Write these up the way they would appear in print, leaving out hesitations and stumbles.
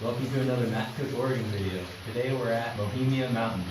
Welcome to another Matt.Cook.Oregon video. Today we're at Bohemia Mountain.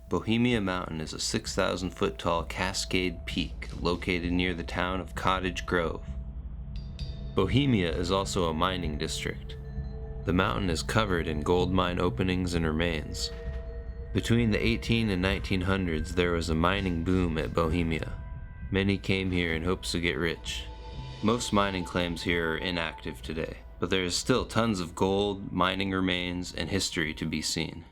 Bohemia Mountain is a 6,000 foot tall cascade peak located near the town of Cottage Grove. Bohemia is also a mining district. The mountain is covered in gold mine openings and remains. Between the 18 and 1900s there was a mining boom at Bohemia. Many came here in hopes to get rich. Most mining claims here are inactive today, but there is still tons of gold, mining remains, and history to be seen.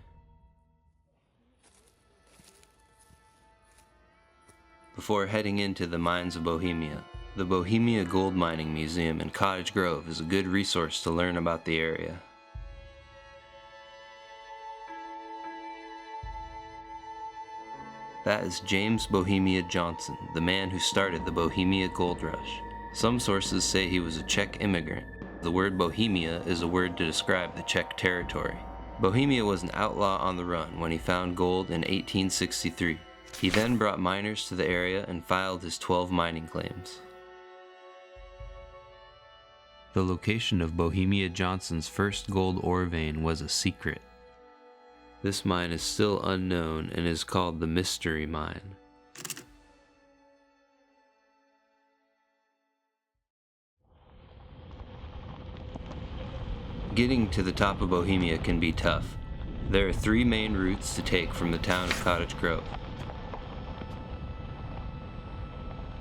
Before heading into the mines of Bohemia, the Bohemia Gold Mining Museum in Cottage Grove is a good resource to learn about the area. That is James Bohemia Johnson, the man who started the Bohemia Gold Rush. Some sources say he was a Czech immigrant. The word Bohemia is a word to describe the Czech territory. Bohemia was an outlaw on the run when he found gold in 1863. He then brought miners to the area and filed his 12 mining claims. The location of Bohemia Johnson's first gold ore vein was a secret. This mine is still unknown and is called the Mystery Mine. Getting to the top of Bohemia can be tough. There are 3 main routes to take from the town of Cottage Grove.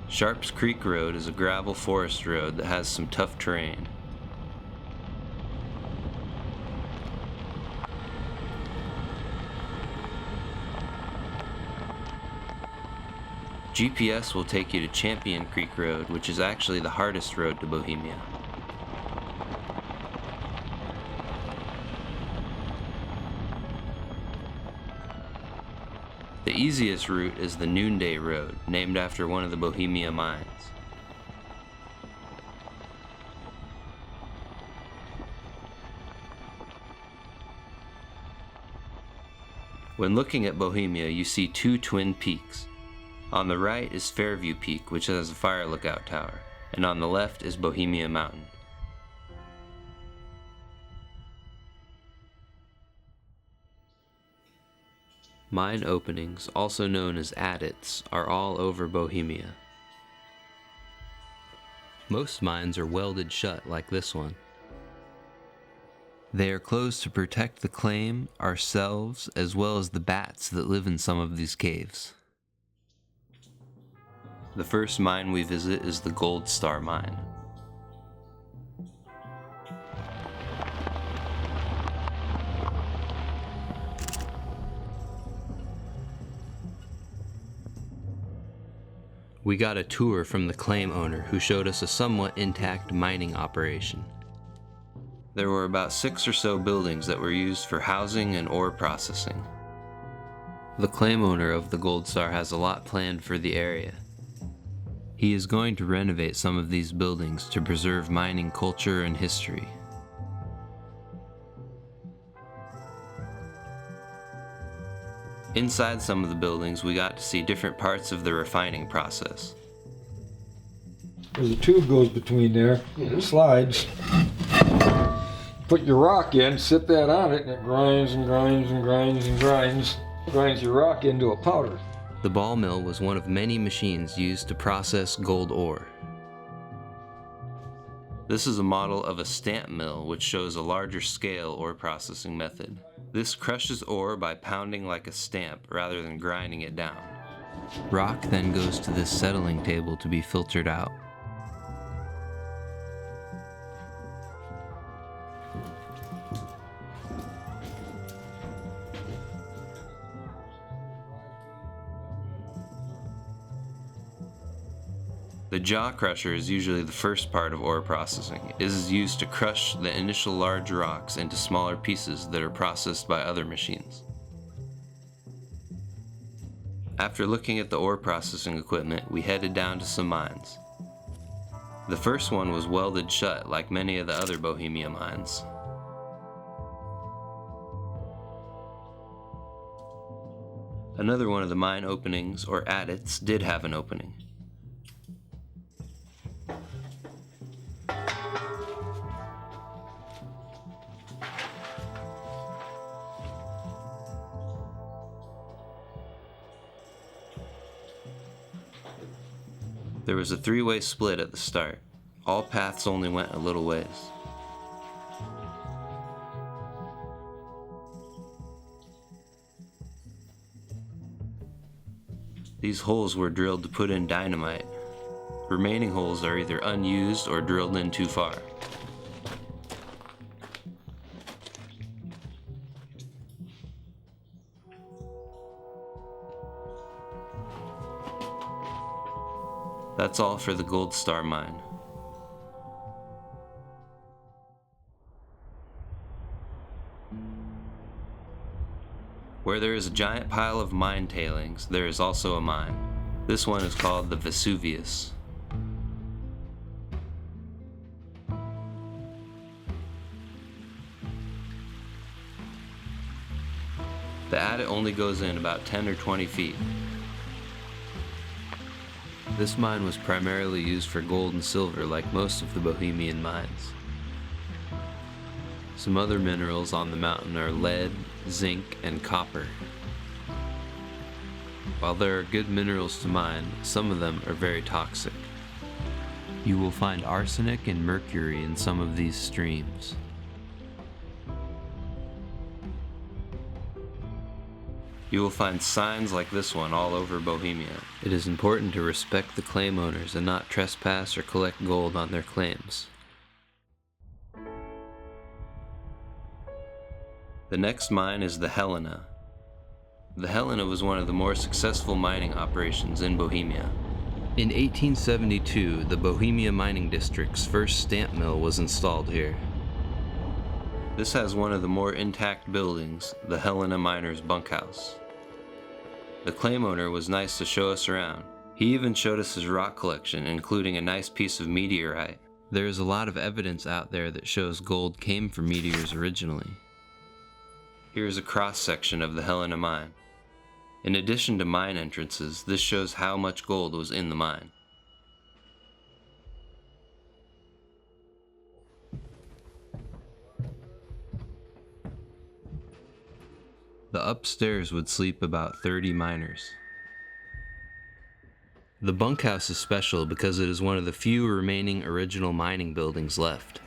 Sharps Creek Road is a gravel forest road that has some tough terrain. GPS will take you to Champion Creek Road, which is actually the hardest road to Bohemia. The easiest route is the Noonday Road, named after one of the Bohemia mines. When looking at Bohemia, you see 2 twin peaks. On the right is Fairview Peak, which has a fire lookout tower, and on the left is Bohemia Mountain. Mine openings, also known as adits, are all over Bohemia. Most mines are welded shut like this one. They are closed to protect the claim, ourselves, as well as the bats that live in some of these caves. The first mine we visit is the Gold Star Mine. We got a tour from the claim owner who showed us a somewhat intact mining operation. There were about 6 or so buildings that were used for housing and ore processing. The claim owner of the Gold Star has a lot planned for the area. He is going to renovate some of these buildings to preserve mining culture and history. Inside some of the buildings, we got to see different parts of the refining process. There's a tube goes between there, it slides. Put your rock in, sit that on it, and it grinds and grinds and grinds and grinds. Grinds your rock into a powder. The ball mill was one of many machines used to process gold ore. This is a model of a stamp mill which shows a larger scale ore processing method. This crushes ore by pounding like a stamp rather than grinding it down. Rock then goes to this settling table to be filtered out. The jaw crusher is usually the first part of ore processing. It is used to crush the initial large rocks into smaller pieces that are processed by other machines. After looking at the ore processing equipment, we headed down to some mines. The first one was welded shut like many of the other Bohemia mines. Another one of the mine openings, or adits, did have an opening. There was a three-way split at the start. All paths only went a little ways. These holes were drilled to put in dynamite. Remaining holes are either unused or drilled in too far. That's all for the Gold Star Mine. Where there is a giant pile of mine tailings, there is also a mine. This one is called the Vesuvius. The adit only goes in about 10 or 20 feet. This mine was primarily used for gold and silver like most of the Bohemian mines. Some other minerals on the mountain are lead, zinc, and copper. While there are good minerals to mine, some of them are very toxic. You will find arsenic and mercury in some of these streams. You will find signs like this one all over Bohemia. It is important to respect the claim owners and not trespass or collect gold on their claims. The next mine is the Helena. The Helena was one of the more successful mining operations in Bohemia. In 1872, the Bohemia Mining District's first stamp mill was installed here. This has one of the more intact buildings, the Helena Miner's bunkhouse. The claim owner was nice to show us around. He even showed us his rock collection, including a nice piece of meteorite. There is a lot of evidence out there that shows gold came from meteors originally. Here is a cross-section of the Helena Mine. In addition to mine entrances, this shows how much gold was in the mine. The upstairs would sleep about 30 miners. The bunkhouse is special because it is one of the few remaining original mining buildings left.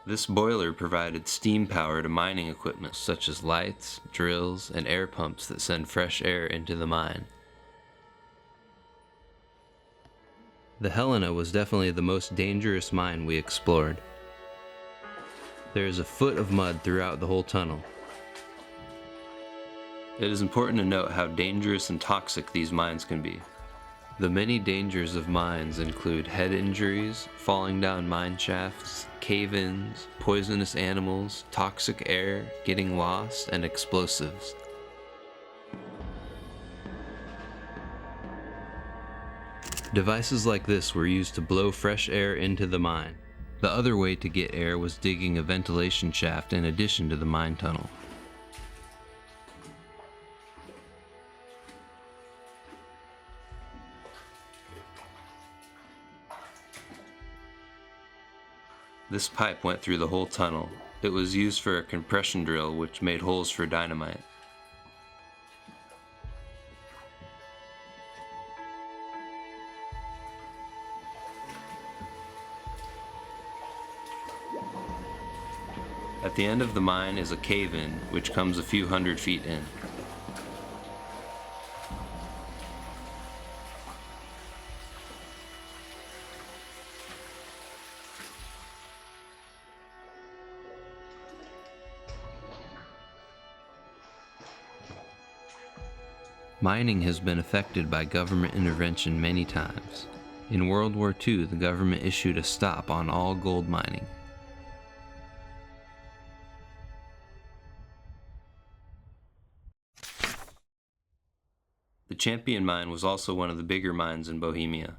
This boiler provided steam power to mining equipment such as lights, drills, and air pumps that send fresh air into the mine. The Helena was definitely the most dangerous mine we explored. There is a foot of mud throughout the whole tunnel. It is important to note how dangerous and toxic these mines can be. The many dangers of mines include head injuries, falling down mine shafts, cave-ins, poisonous animals, toxic air, getting lost, and explosives. Devices like this were used to blow fresh air into the mine. The other way to get air was digging a ventilation shaft in addition to the mine tunnel. This pipe went through the whole tunnel. It was used for a compression drill which made holes for dynamite. At the end of the mine is a cave-in, which comes a few hundred feet in. Mining has been affected by government intervention many times. In World War II, the government issued a stop on all gold mining. The Champion Mine was also one of the bigger mines in Bohemia.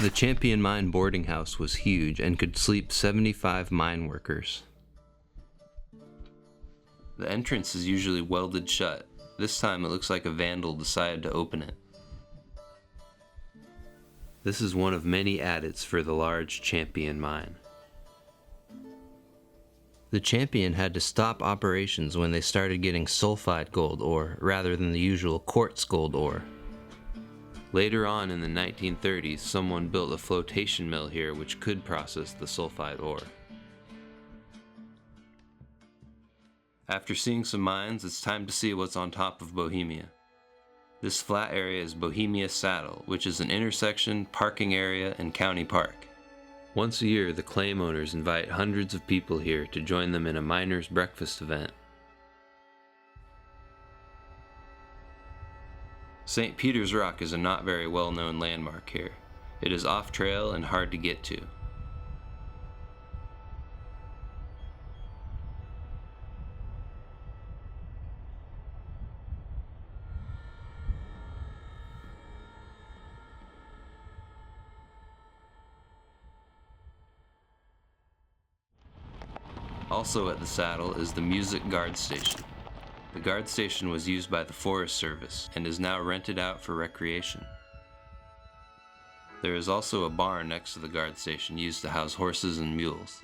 The Champion Mine boarding house was huge and could sleep 75 mine workers. The entrance is usually welded shut. This time it looks like a vandal decided to open it. This is one of many adits for the large Champion Mine. The Champion had to stop operations when they started getting sulfide gold ore rather than the usual quartz gold ore. Later on in the 1930s, someone built a flotation mill here which could process the sulfide ore. After seeing some mines, it's time to see what's on top of Bohemia. This flat area is Bohemia Saddle, which is an intersection, parking area, and county park. Once a year, the claim owners invite hundreds of people here to join them in a miner's breakfast event. St. Peter's Rock is a not very well-known landmark here. It is off-trail and hard to get to. Also at the Saddle is the Music Guard Station. The guard station was used by the Forest Service and is now rented out for recreation. There is also a barn next to the guard station used to house horses and mules.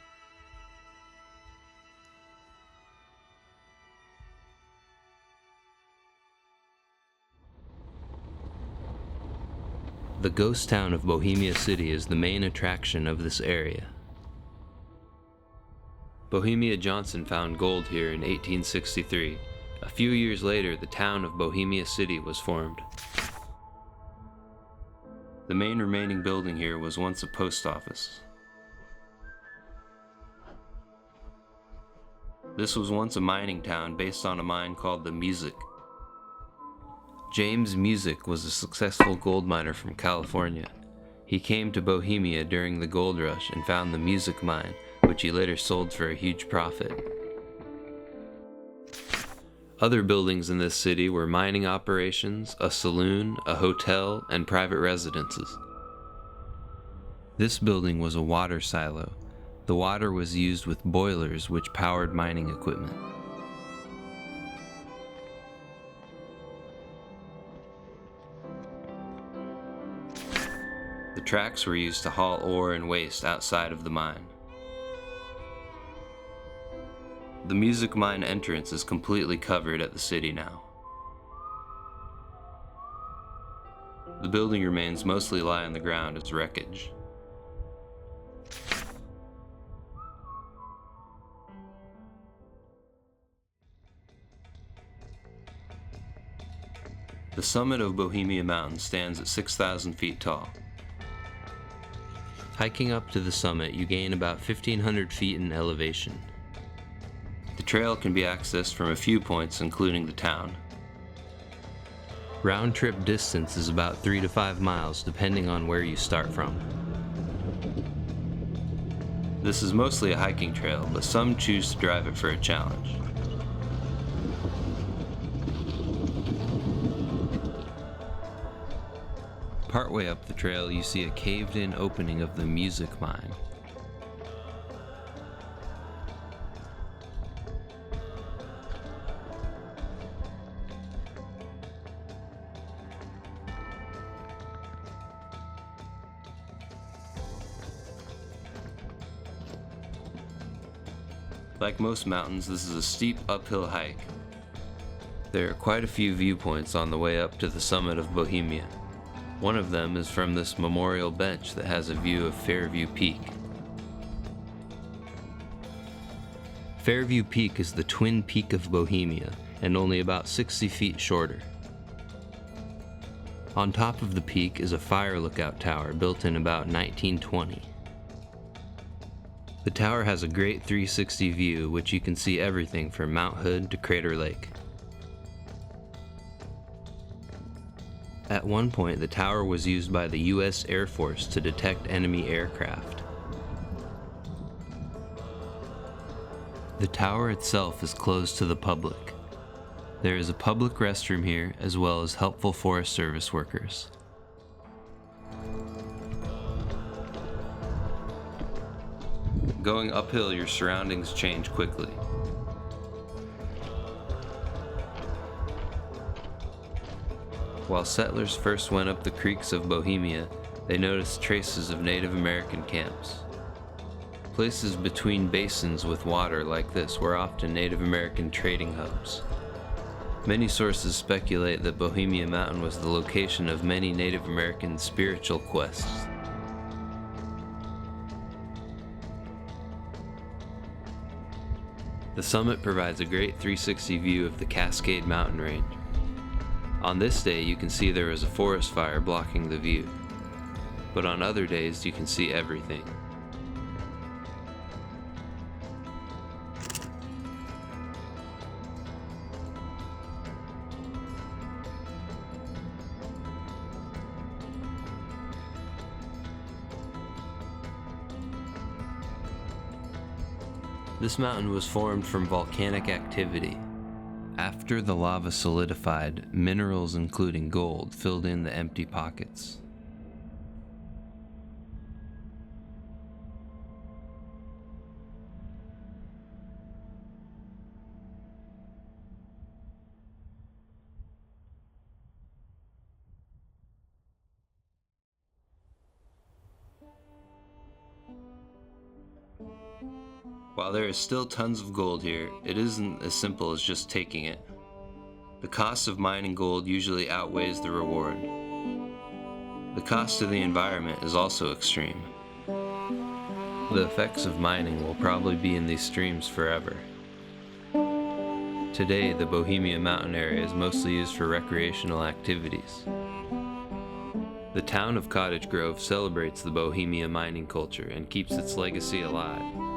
The ghost town of Bohemia City is the main attraction of this area. Bohemia Johnson found gold here in 1863. A few years later, the town of Bohemia City was formed. The main remaining building here was once a post office. This was once a mining town based on a mine called the Music. James Music was a successful gold miner from California. He came to Bohemia during the gold rush and found the Music Mine, which he later sold for a huge profit. Other buildings in this city were mining operations, a saloon, a hotel, and private residences. This building was a water silo. The water was used with boilers which powered mining equipment. The tracks were used to haul ore and waste outside of the mine. The Music Mine entrance is completely covered at the city now. The building remains mostly lie on the ground as wreckage. The summit of Bohemia Mountain stands at 6,000 feet tall. Hiking up to the summit, you gain about 1,500 feet in elevation. The trail can be accessed from a few points, including the town. Round-trip distance is about 3 to 5 miles, depending on where you start from. This is mostly a hiking trail, but some choose to drive it for a challenge. Partway up the trail, you see a caved-in opening of the Music Mine. Like most mountains, this is a steep uphill hike. There are quite a few viewpoints on the way up to the summit of Bohemia. One of them is from this memorial bench that has a view of Fairview Peak. Fairview Peak is the twin peak of Bohemia and only about 60 feet shorter. On top of the peak is a fire lookout tower built in about 1920. The tower has a great 360 view, which you can see everything from Mount Hood to Crater Lake. At one point, the tower was used by the U.S. Air Force to detect enemy aircraft. The tower itself is closed to the public. There is a public restroom here, as well as helpful Forest Service workers. Going uphill, your surroundings change quickly. While settlers first went up the creeks of Bohemia, they noticed traces of Native American camps. Places between basins with water like this were often Native American trading hubs. Many sources speculate that Bohemia Mountain was the location of many Native American spiritual quests. The summit provides a great 360 view of the Cascade Mountain range. On this day, you can see there is a forest fire blocking the view, but on other days you can see everything. This mountain was formed from volcanic activity. After the lava solidified, minerals including gold filled in the empty pockets. While there is still tons of gold here, it isn't as simple as just taking it. The cost of mining gold usually outweighs the reward. The cost to the environment is also extreme. The effects of mining will probably be in these streams forever. Today, the Bohemia Mountain area is mostly used for recreational activities. The town of Cottage Grove celebrates the Bohemia mining culture and keeps its legacy alive.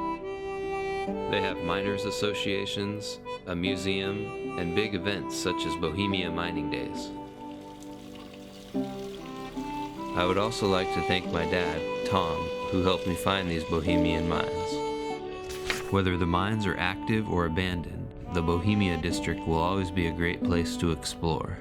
They have miners' associations, a museum, and big events such as Bohemia Mining Days. I would also like to thank my dad, Tom, who helped me find these Bohemian mines. Whether the mines are active or abandoned, the Bohemia district will always be a great place to explore.